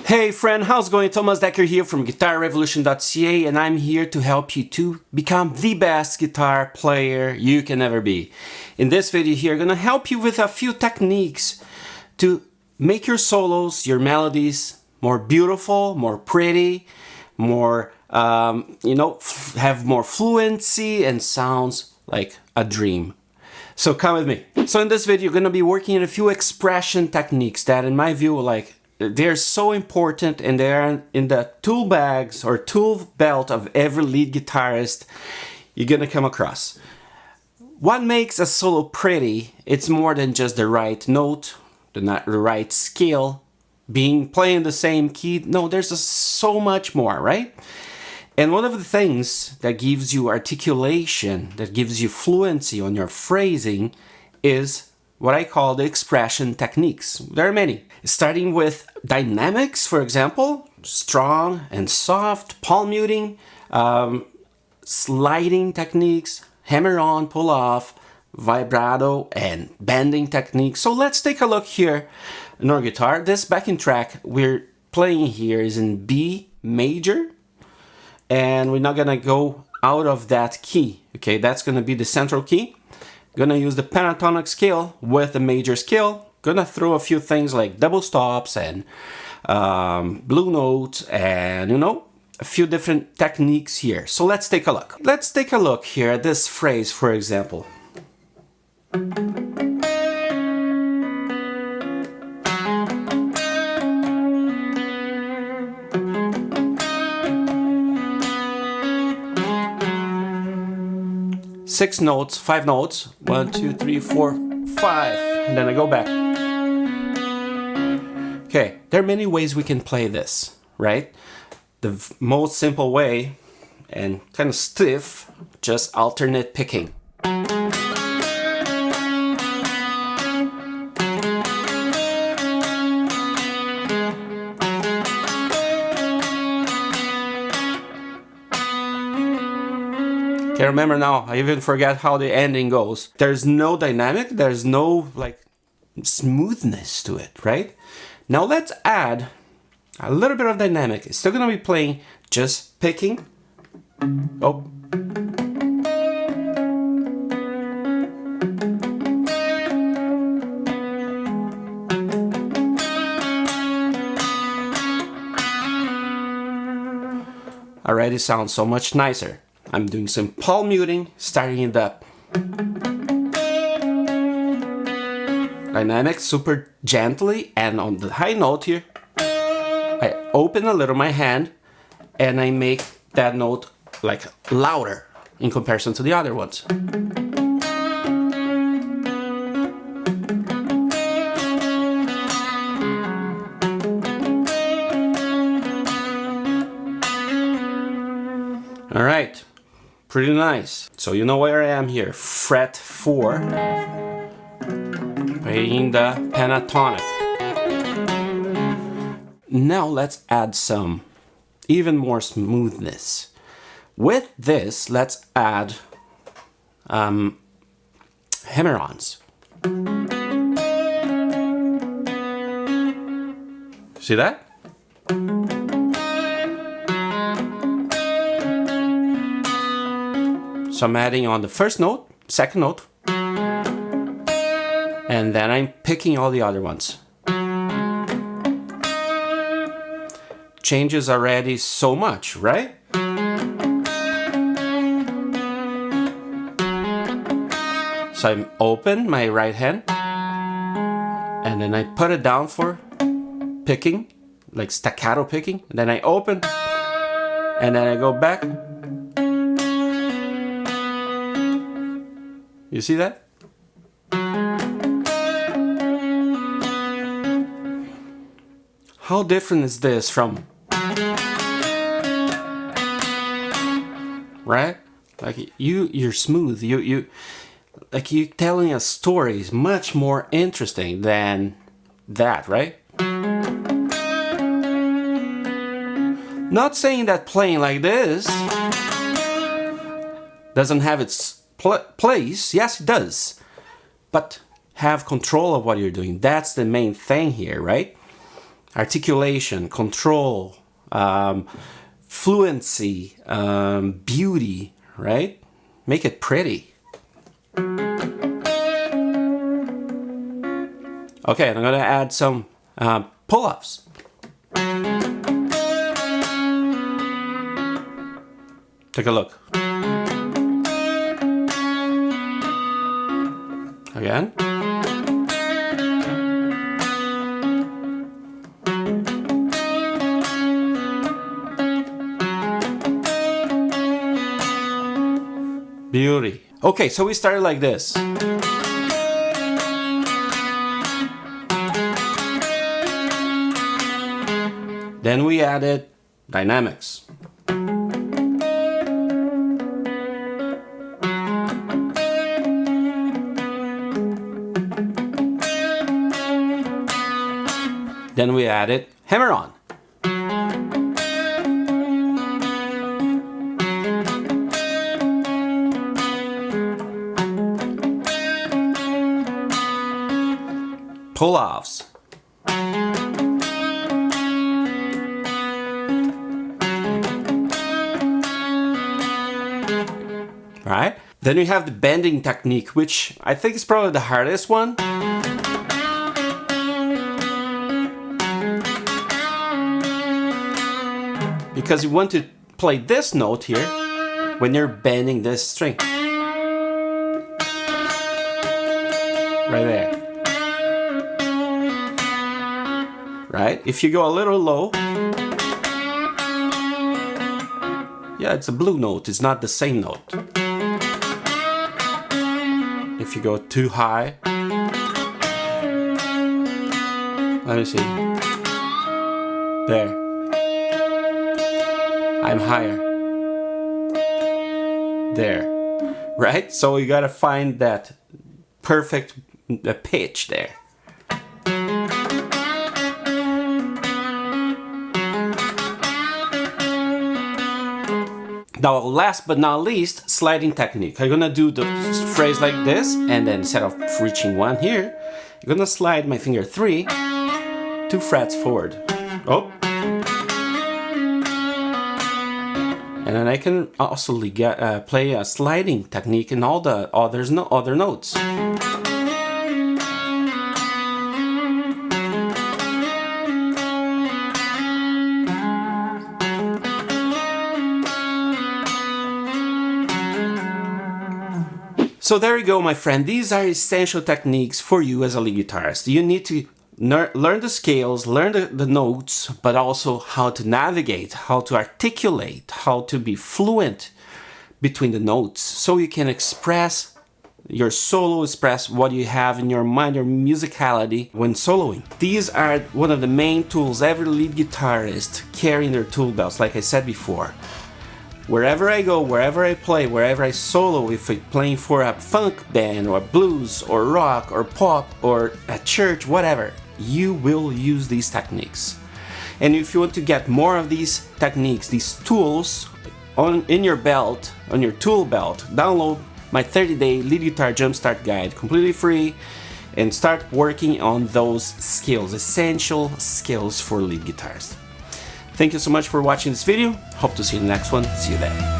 Hey friend, how's it going? Thomas Decker here from GuitarRevolution.ca, and I'm here to help you to become the best guitar player you can ever be. In this video here, I'm gonna help you with a few techniques to make your solos, your melodies more beautiful, more pretty, more, have more fluency and sounds like a dream. So come with me. So in this video, you're gonna be working on a few expression techniques that, in my view, they're so important, and they're in the tool bags or tool belt of every lead guitarist you're gonna come across. What makes a solo pretty, it's more than just the right note, the right scale, playing the same key. No, there's so much more, right? And one of the things that gives you articulation, that gives you fluency on your phrasing, is what I call the expression techniques. There are many. Starting with dynamics, for example, strong and soft, palm muting, sliding techniques, hammer-on, pull-off, vibrato, and bending techniques. So let's take a look here in our guitar. This backing track we're playing here is in B major, and we're not gonna go out of that key. Okay, that's gonna be the central key. Gonna use the pentatonic scale with the major scale. Gonna throw a few things like double stops and blue notes and, a few different techniques here. So let's take a look. Let's take a look here at this phrase, for example. Six notes, 5 notes, 1, 2, 3, 4, 5, and then I go back. Okay, there are many ways we can play this, right? The most simple way, and kind of stiff, just alternate picking. Okay, remember now, I even forgot how the ending goes. There's no dynamic, there's no smoothness to it, right? Now let's add a little bit of dynamic. It's still gonna be playing, just picking. Oh. Already sounds so much nicer. I'm doing some palm muting, starting in the dynamic super gently, and on the high note here, I open a little my hand and I make that note louder in comparison to the other ones. All right. Pretty nice. So you know where I am here, fret 4, playing the pentatonic. Now let's add some even more smoothness. With this, let's add hammer-ons. See that? So I'm adding on the first note, second note, and then I'm picking all the other ones. Changes already so much, right? So I'm open my right hand, and then I put it down for picking, like staccato picking. And then I open, and then I go back. You see that? How different is this from, right? You're smooth. You're telling a story is much more interesting than that, right? Not saying that playing like this doesn't have its place. Yes, it does. But have control of what you're doing. That's the main thing here, right? articulation, control, fluency, beauty, right? Make it pretty. Okay, and I'm gonna add some pull-offs. Take a look. Again. Beauty. Okay, so we started like this. Then we added dynamics. Then we added hammer-on. Pull-offs. Right? Then we have the bending technique, which I think is probably the hardest one. Because you want to play this note here when you're bending this string. Right there. Right? If you go a little low, yeah, it's a blue note, it's not the same note. If you go too high, let me see. There. I'm higher. There. Right? So you gotta find that perfect pitch there. Now, last but not least, sliding technique. I'm gonna do the phrase like this, and then instead of reaching one here, I'm gonna slide my finger 3, 2 frets forward. Oh. And then I can also play a sliding technique in all the other notes. So there you go, my friend. These are essential techniques for you as a lead guitarist. You need to learn the scales, learn the notes, but also how to navigate, how to articulate, how to be fluent between the notes so you can express your solo, express what you have in your mind, your musicality when soloing. These are one of the main tools every lead guitarist carry in their tool belts, like I said before. Wherever I go, wherever I play, wherever I solo, if I'm playing for a funk band or blues or rock or pop or at church, whatever, you will use these techniques. And if you want to get more of these techniques, these tools in your belt, on your tool belt, download my 30-day lead guitar jumpstart guide, completely free, and start working on those skills, essential skills for lead guitarists. Thank you so much for watching this video. Hope to see you in the next one. See you there.